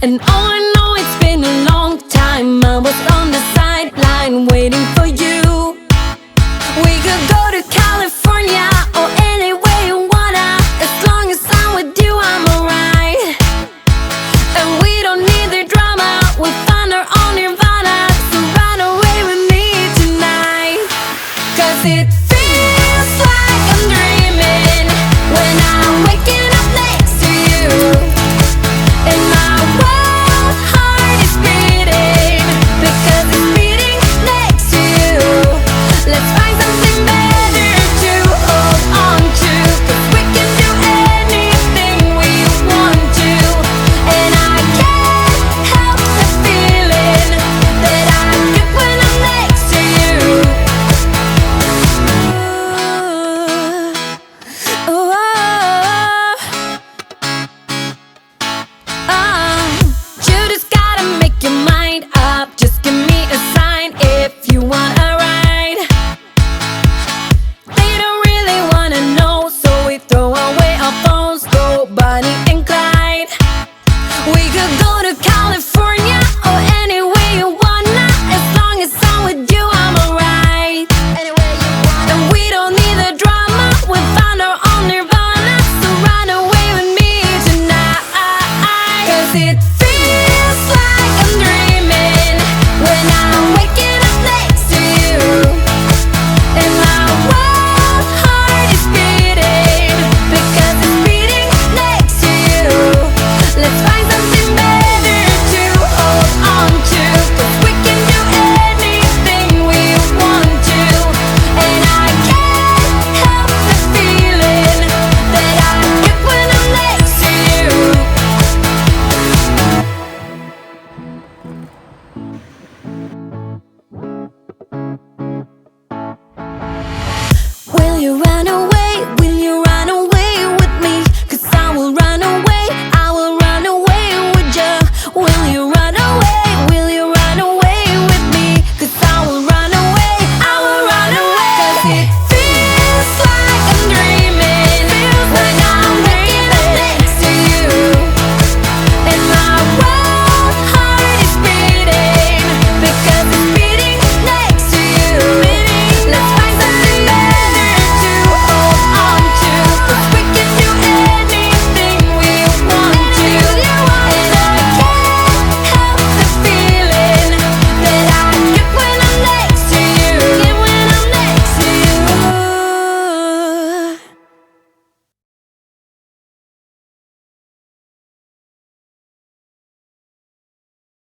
And all I know, it's been a long time. I was on the sideline waiting for you. We could go to California or anywhere you wanna. As long as I'm with you, I'm alright. And we don't need the drama, we'll find our own nirvana. So run away with me tonight. 'Cause it feels like I'm dreaming when I'm waking up next to you. And my wild heart is beating because it's beating next to you. Let's find something better to hold on to, 'cause we can do anything we want to. And I can't help the feeling that I get when I'm next to you. Ooh, you just gotta make your mind up. Just give me a sign if you want a ride. They don't really wanna know, so we throw away our phones, go Bonnie and Clyde. We could go to California or anywhere you wanna. As long as I'm with you, I'm alright. And we don't need the drama, we found our own nirvana. So run away with me tonight. 'Cause it